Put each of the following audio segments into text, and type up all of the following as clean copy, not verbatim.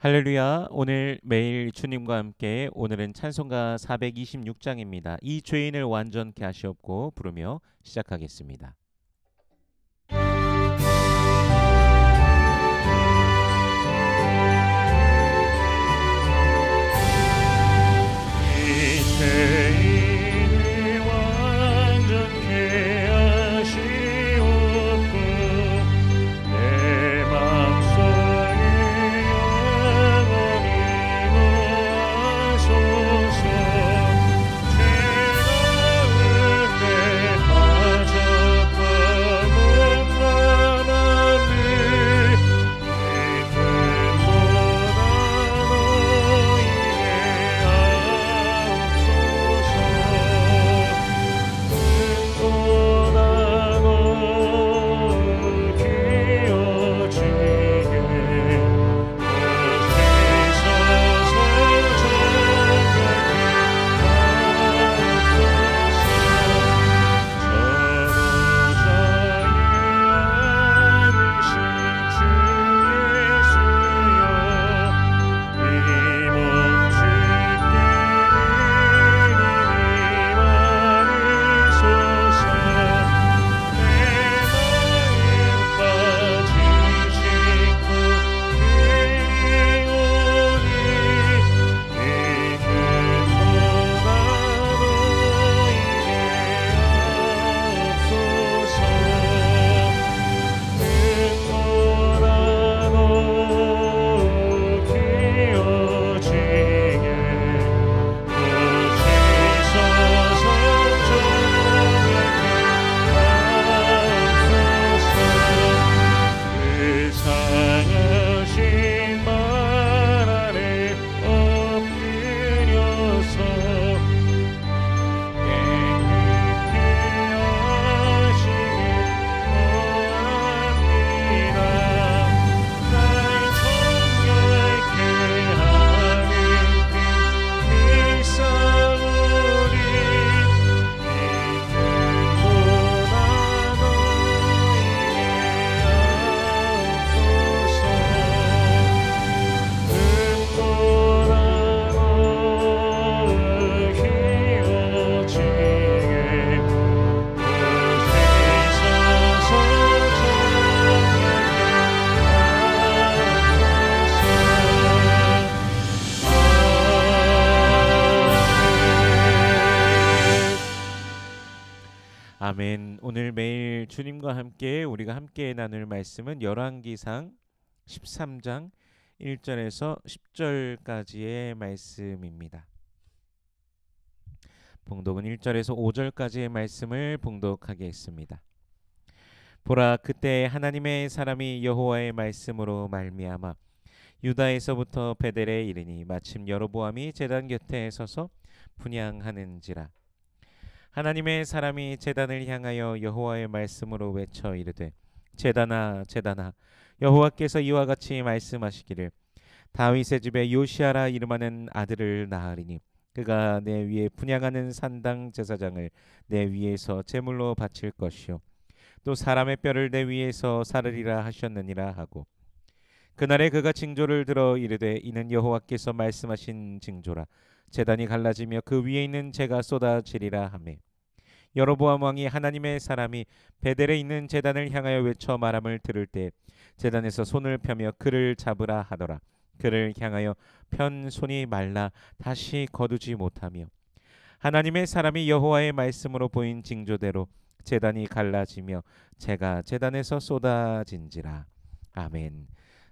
할렐루야. 오늘 매일 주님과 함께 오늘은 찬송가 426장입니다. 이 죄인을 완전케 하시옵고 부르며 시작하겠습니다. 이 죄인을 완전케 하시옵고 내 맘속에 영원히 거하소서. 죄 가운데 빠졌다 못만함을 이제보다 아멘. 오늘 매일 주님과 함께 우리가 함께 나눌 말씀은 열왕기상 13장 1절에서 10절까지의 말씀입니다. 봉독은 1절에서 5절까지의 말씀을 봉독하겠습니다. 보라, 그때 하나님의 사람이 여호와의 말씀으로 말미암아 유다에서부터 베델에 이르니 마침 여로보암이 제단 곁에 서서 분향하는지라. 하나님의 사람이 제단을 향하여 여호와의 말씀으로 외쳐 이르되, 제단아 제단아, 여호와께서 이와 같이 말씀하시기를, 다윗의 집에 요시아라 이름하는 아들을 낳으리니 그가 내 위에 분향하는 산당 제사장을 내 위에서 제물로 바칠 것이요 또 사람의 뼈를 내 위에서 사르리라 하셨느니라 하고, 그날에 그가 징조를 들어 이르되, 이는 여호와께서 말씀하신 징조라. 제단이 갈라지며 그 위에 있는 재가 쏟아지리라 하매, 여로보암 왕이 하나님의 사람이 베델에 있는 제단을 향하여 외쳐 말함을 들을 때 제단에서 손을 펴며 그를 잡으라 하더라. 그를 향하여 편 손이 말라 다시 거두지 못하며, 하나님의 사람이 여호와의 말씀으로 보인 징조대로 제단이 갈라지며 재가 제단에서 쏟아진지라. 아멘.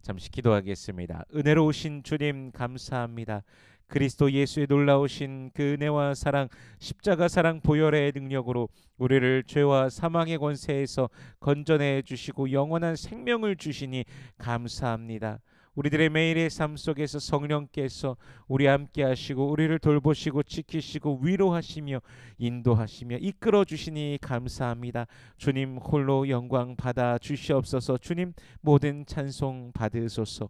잠시 기도하겠습니다. 은혜로우신 주님 감사합니다. 그리스도 예수의 놀라우신 그 은혜와 사랑, 십자가 사랑 보혈의 능력으로 우리를 죄와 사망의 권세에서 건져내 주시고 영원한 생명을 주시니 감사합니다. 우리들의 매일의 삶 속에서 성령께서 우리 함께 하시고 우리를 돌보시고 지키시고 위로하시며 인도하시며 이끌어 주시니 감사합니다. 주님 홀로 영광 받아 주시옵소서. 주님 모든 찬송 받으소서.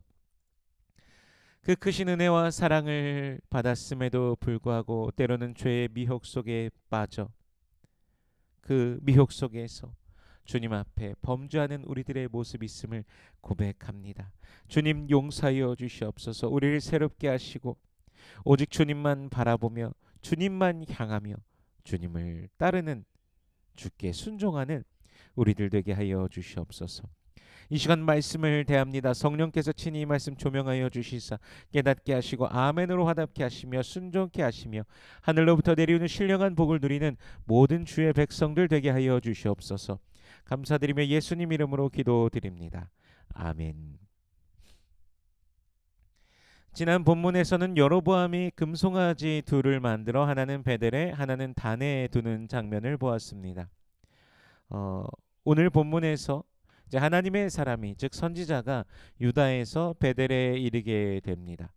그 크신 은혜와 사랑을 받았음에도 불구하고 때로는 죄의 미혹 속에 빠져 그 미혹 속에서 주님 앞에 범죄하는 우리들의 모습이 있음을 고백합니다. 주님 용서하여 주시옵소서. 우리를 새롭게 하시고 오직 주님만 바라보며 주님만 향하며 주님을 따르는, 주께 순종하는 우리들 되게 하여 주시옵소서. 이 시간 말씀을 대합니다. 성령께서 친히 이 말씀 조명하여 주시사 깨닫게 하시고 아멘으로 화답게 하시며 순종케 하시며 하늘로부터 내려오는 신령한 복을 누리는 모든 주의 백성들 되게 하여 주시옵소서. 감사드리며 예수님 이름으로 기도드립니다. 아멘. 지난 본문에서는 여로보암이 금송아지 둘을 만들어 하나는 베델에 하나는 단에 두는 장면을 보았습니다. 오늘 본문에서 이제 하나님의 사람이, 즉 선지자가 유다에서 베델에 이르게 됩니다.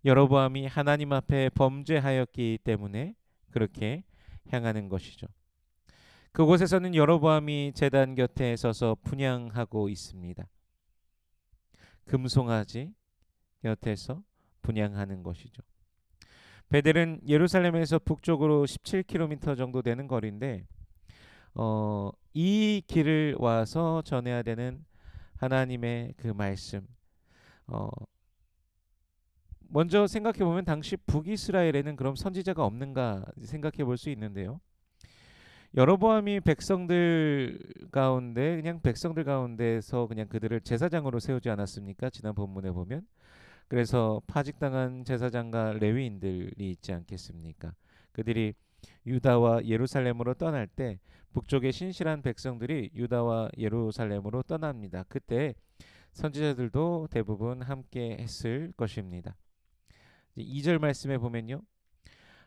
여로보암이 하나님 앞에 범죄하였기 때문에 그렇게 향하는 것이죠. 그곳에서는 여로보암이 제단 곁에 서서 분향하고 있습니다. 금송아지 곁에서 분향하는 것이죠. 베델은 예루살렘에서 북쪽으로 17km 정도 되는 거리인데 이 길을 와서 전해야 되는 하나님의 그 말씀, 먼저 생각해 보면 당시 북이스라엘에는 그럼 선지자가 없는가 생각해 볼 수 있는데요. 여로보암이 백성들 가운데, 그냥 백성들 가운데서 그냥 그들을 제사장으로 세우지 않았습니까? 지난 본문에 보면. 그래서 파직당한 제사장과 레위인들이 있지 않겠습니까? 그들이 유다와 예루살렘으로 떠날 때 북쪽의 신실한 백성들이 유다와 예루살렘으로 떠납니다. 그때 선지자들도 대부분 함께 했을 것입니다. 2절 말씀에 보면요,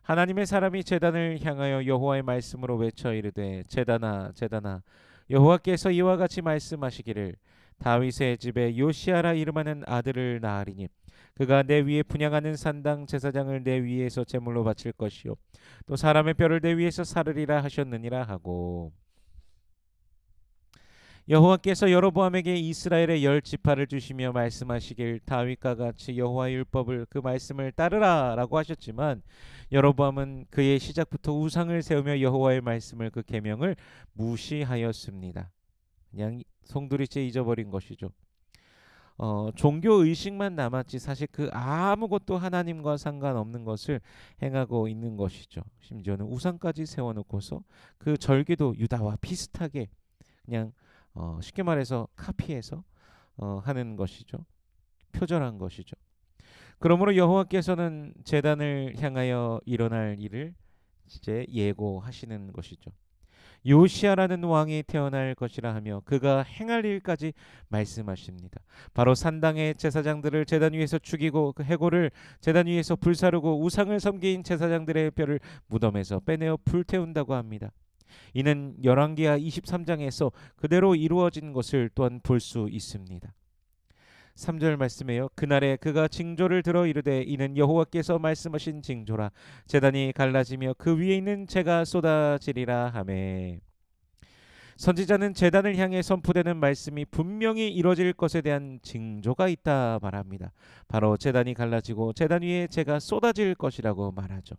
하나님의 사람이 제단을 향하여 여호와의 말씀으로 외쳐 이르되 제단아 제단아 여호와께서 이와 같이 말씀하시기를 다윗의 집에 요시아라 이름하는 아들을 낳으리니 그가 내 위에 분향하는 산당 제사장을 내 위에서 제물로 바칠 것이요 또 사람의 뼈를 내 위에서 사르리라 하셨느니라 하고, 여호와께서 여로보암에게 이스라엘의 10지파를 주시며 말씀하시길 다윗과 같이 여호와의 율법을 그 말씀을 따르라 라고 하셨지만, 여로보암은 그의 시작부터 우상을 세우며 여호와의 말씀을, 그 계명을 무시하였습니다. 그냥 송두리째 잊어버린 것이죠. 종교 의식만 남았지 사실 그 아무것도 하나님과 상관없는 것을 행하고 있는 것이죠. 심지어는 우상까지 세워놓고서 그 절기도 유다와 비슷하게 그냥 쉽게 말해서 카피해서 하는 것이죠. 표절한 것이죠. 그러므로 여호와께서는 제단을 향하여 일어날 일을 이제 예고하시는 것이죠. 요시아라는 왕이 태어날 것이라 하며 그가 행할 일까지 말씀하십니다. 바로 산당의 제사장들을 제단 위에서 죽이고 그 해골을 제단 위에서 불사르고 우상을 섬긴 제사장들의 뼈를 무덤에서 빼내어 불태운다고 합니다. 이는 열왕기하 23장에서 그대로 이루어진 것을 또한 볼 수 있습니다. 3절 말씀에요. 그날에 그가 징조를 들어 이르되 이는 여호와께서 말씀하신 징조라. 제단이 갈라지며 그 위에 있는 재가 쏟아지리라 하매. 선지자는 제단을 향해 선포되는 말씀이 분명히 이루어질 것에 대한 징조가 있다 말합니다. 바로 제단이 갈라지고 제단 위에 재가 쏟아질 것이라고 말하죠.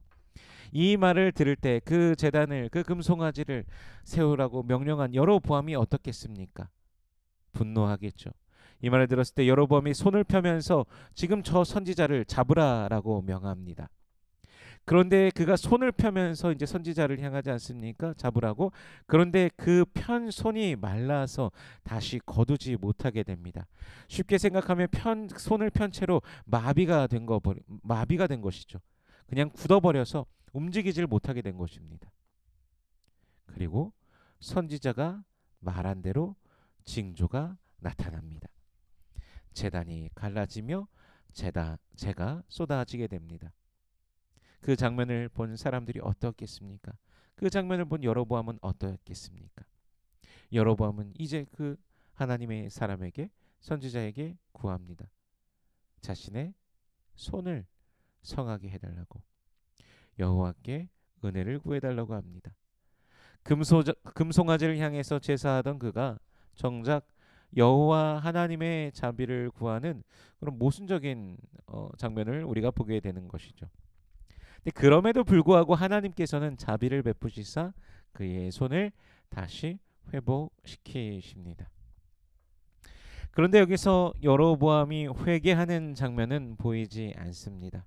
이 말을 들을 때 그 제단을, 그 금송아지를 세우라고 명령한 여로보암이 어떻겠습니까? 분노하겠죠. 이 말을 들었을 때 여로보암이 손을 펴면서 지금 저 선지자를 잡으라라고 명합니다. 그런데 그가 손을 펴면서 이제 선지자를 향하지 않습니까? 잡으라고. 그런데 그 편 손이 말라서 다시 거두지 못하게 됩니다. 쉽게 생각하면 손을 편 채로 마비가 된 것이죠. 그냥 굳어버려서 움직이질 못하게 된 것입니다. 그리고 선지자가 말한 대로 징조가 나타납니다. 제단이 갈라지며 재가 쏟아지게 됩니다. 그 장면을 본 사람들이 어떻겠습니까? 그 장면을 본 여로보암은 어떻겠습니까? 여로보암은 이제 그 하나님의 사람에게, 선지자에게 구합니다. 자신의 손을 성하게 해달라고, 여호와께 은혜를 구해달라고 합니다. 금송아지를 향해서 제사하던 그가 정작 여호와 하나님의 자비를 구하는 그런 모순적인 장면을 우리가 보게 되는 것이죠. 근데 그럼에도 불구하고 하나님께서는 자비를 베푸시사 그의 손을 다시 회복시키십니다. 그런데 여기서 여로보암이 회개하는 장면은 보이지 않습니다.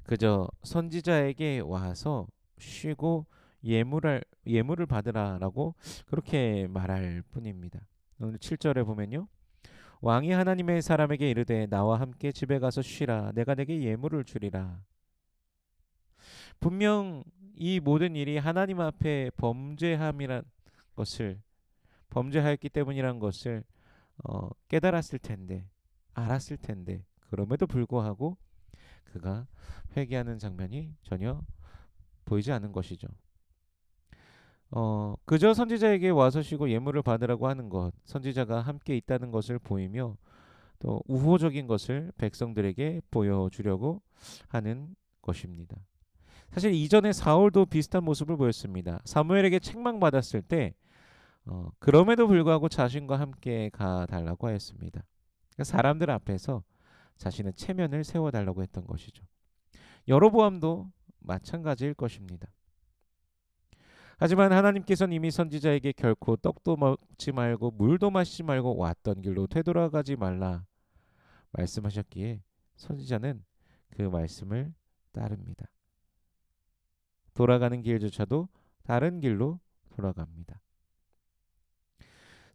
그저 선지자에게 와서 쉬고 예물을 받으라라고 그렇게 말할 뿐입니다. 오늘 7절에 보면요. 왕이 하나님의 사람에게 이르되 나와 함께 집에 가서 쉬라. 내가 내게 예물을 주리라. 분명 이 모든 일이 하나님 앞에 범죄하였기 때문이란 것을 깨달았을 텐데, 알았을 텐데, 그럼에도 불구하고 그가 회개하는 장면이 전혀 보이지 않는 것이죠. 그저 선지자에게 와서 쉬고 예물을 받으라고 하는 것, 선지자가 함께 있다는 것을 보이며 또 우호적인 것을 백성들에게 보여주려고 하는 것입니다. 사실 이전에 사울도 비슷한 모습을 보였습니다. 사무엘에게 책망받았을 때 그럼에도 불구하고 자신과 함께 가달라고 하였습니다. 그러니까 사람들 앞에서 자신의 체면을 세워달라고 했던 것이죠. 여로보암도 마찬가지일 것입니다. 하지만 하나님께서는 이미 선지자에게 결코 떡도 먹지 말고 물도 마시지 말고 왔던 길로 되돌아가지 말라 말씀하셨기에 선지자는 그 말씀을 따릅니다. 돌아가는 길조차도 다른 길로 돌아갑니다.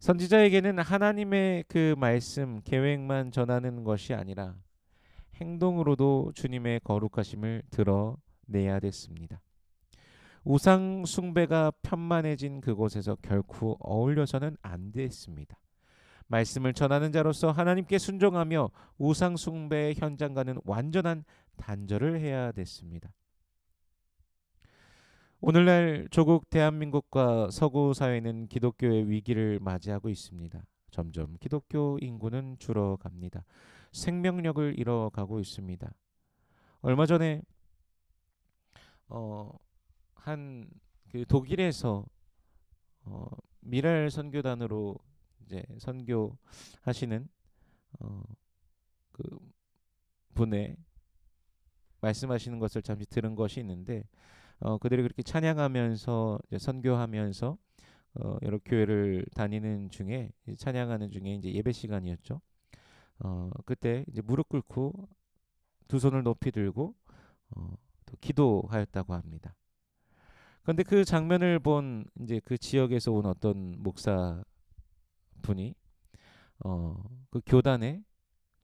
선지자에게는 하나님의 그 말씀, 계획만 전하는 것이 아니라 행동으로도 주님의 거룩하심을 드러내야 됐습니다. 우상 숭배가 편만해진 그곳에서 결코 어울려서는 안 됐습니다. 말씀을 전하는 자로서 하나님께 순종하며 우상 숭배의 현장과는 완전한 단절을 해야 됐습니다. 오늘날 조국 대한민국과 서구 사회는 기독교의 위기를 맞이하고 있습니다. 점점 기독교 인구는 줄어갑니다. 생명력을 잃어가고 있습니다. 얼마 전에 한 그 독일에서 미랄 선교단으로 이제 선교하시는 그 분의 말씀하시는 것을 잠시 들은 것이 있는데 그들이 그렇게 찬양하면서 이제 선교하면서 여러 교회를 다니는 중에 찬양하는 중에 이제 예배 시간이었죠. 그때 이제 무릎 꿇고 두 손을 높이 들고 또 기도하였다고 합니다. 그런데 그 장면을 본 이제 그 지역에서 온 어떤 목사 분이 그 교단의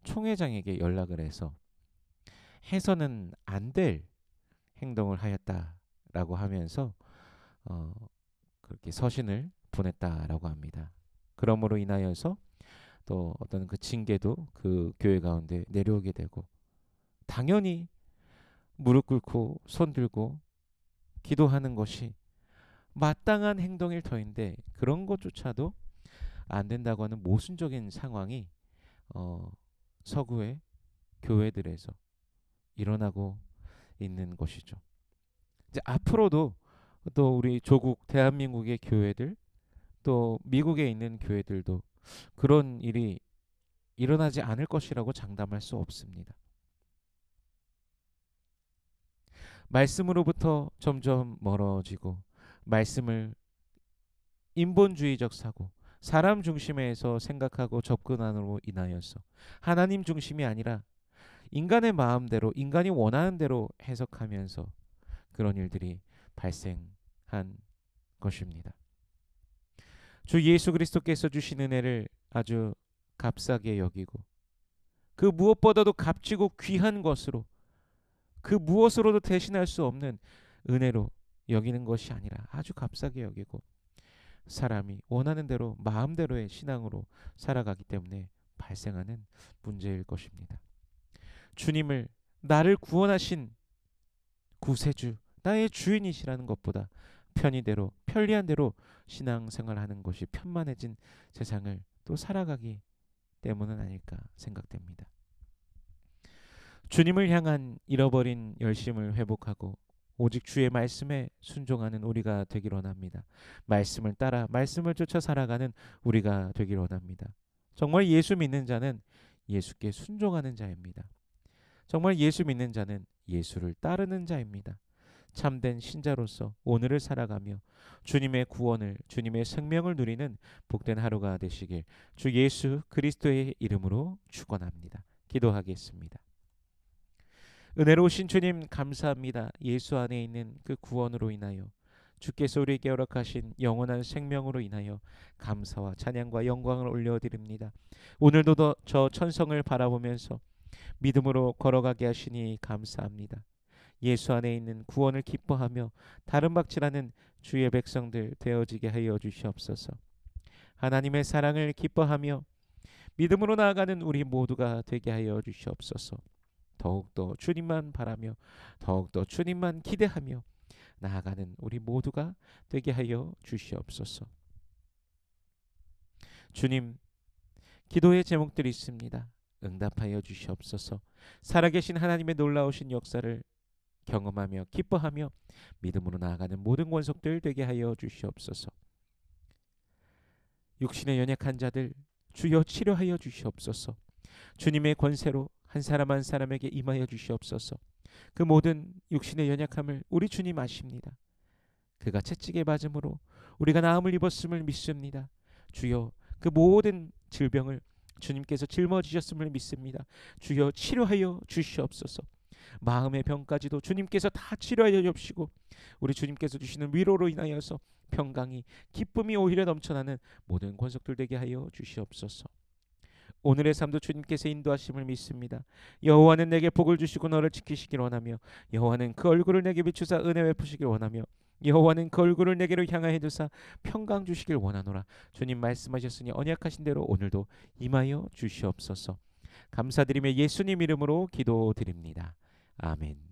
총회장에게 연락을 해서는 안 될 행동을 하였다라고 하면서 그렇게 서신을 보냈다라고 합니다. 그러므로 인하여서 또 어떤 그 징계도 그 교회 가운데 내려오게 되고 당연히 무릎 꿇고 손 들고 기도하는 것이 마땅한 행동일 터인데 그런 것조차도 안 된다고 하는 모순적인 상황이 서구의 교회들에서 일어나고 있는 것이죠. 이제 앞으로도 또 우리 조국 대한민국의 교회들 또 미국에 있는 교회들도 그런 일이 일어나지 않을 것이라고 장담할 수 없습니다. 말씀으로부터 점점 멀어지고 말씀을 인본주의적 사고, 사람 중심에서 생각하고 접근함으로 인하여서 하나님 중심이 아니라 인간의 마음대로 인간이 원하는 대로 해석하면서 그런 일들이 발생한 것입니다. 주 예수 그리스도께서 주신 은혜를 아주 값싸게 여기고 그 무엇보다도 값지고 귀한 것으로 그 무엇으로도 대신할 수 없는 은혜로 여기는 것이 아니라 아주 값싸게 여기고 사람이 원하는 대로 마음대로의 신앙으로 살아가기 때문에 발생하는 문제일 것입니다. 주님을 나를 구원하신 구세주, 나의 주인이시라는 것보다 편리한 대로 신앙생활하는 것이 편만해진 세상을 또 살아가기 때문은 아닐까 생각됩니다. 주님을 향한 잃어버린 열심을 회복하고 오직 주의 말씀에 순종하는 우리가 되길 원합니다. 말씀을 따라 말씀을 쫓아 살아가는 우리가 되길 원합니다. 정말 예수 믿는 자는 예수께 순종하는 자입니다. 정말 예수 믿는 자는 예수를 따르는 자입니다. 참된 신자로서 오늘을 살아가며 주님의 구원을, 주님의 생명을 누리는 복된 하루가 되시길 주 예수 그리스도의 이름으로 축원합니다. 기도하겠습니다. 은혜로우신 주님 감사합니다. 예수 안에 있는 그 구원으로 인하여 주께서 우리에게 허락하신 영원한 생명으로 인하여 감사와 찬양과 영광을 올려드립니다. 오늘도 저 천성을 바라보면서 믿음으로 걸어가게 하시니 감사합니다. 예수 안에 있는 구원을 기뻐하며 다른 박질하는 주의 백성들 되어지게 하여 주시옵소서. 하나님의 사랑을 기뻐하며 믿음으로 나아가는 우리 모두가 되게 하여 주시옵소서. 더욱더 주님만 바라며 더욱더 주님만 기대하며 나아가는 우리 모두가 되게 하여 주시옵소서. 주님, 기도의 제목들이 있습니다. 응답하여 주시옵소서. 살아계신 하나님의 놀라우신 역사를 경험하며 기뻐하며 믿음으로 나아가는 모든 권속들 되게 하여 주시옵소서. 육신의 연약한 자들 주여 치료하여 주시옵소서. 주님의 권세로 한 사람 한 사람에게 임하여 주시옵소서. 그 모든 육신의 연약함을 우리 주님 아십니다. 그가 채찍에 맞음으로 우리가 나음을 입었음을 믿습니다. 주여 그 모든 질병을 주님께서 짊어지셨음을 믿습니다. 주여 치료하여 주시옵소서. 마음의 병까지도 주님께서 다 치료하여 주시고 우리 주님께서 주시는 위로로 인하여서 평강이 기쁨이 오히려 넘쳐나는 모든 권속들 되게 하여 주시옵소서. 오늘의 삶도 주님께서 인도하심을 믿습니다. 여호와는 내게 복을 주시고 너를 지키시길 원하며 여호와는 그 얼굴을 내게 비추사 은혜 베푸시길 원하며 여호와는 그 얼굴을 내게로 향하여 두사 평강 주시길 원하노라. 주님 말씀하셨으니 언약하신 대로 오늘도 임하여 주시옵소서. 감사드리며 예수님 이름으로 기도드립니다. 아멘.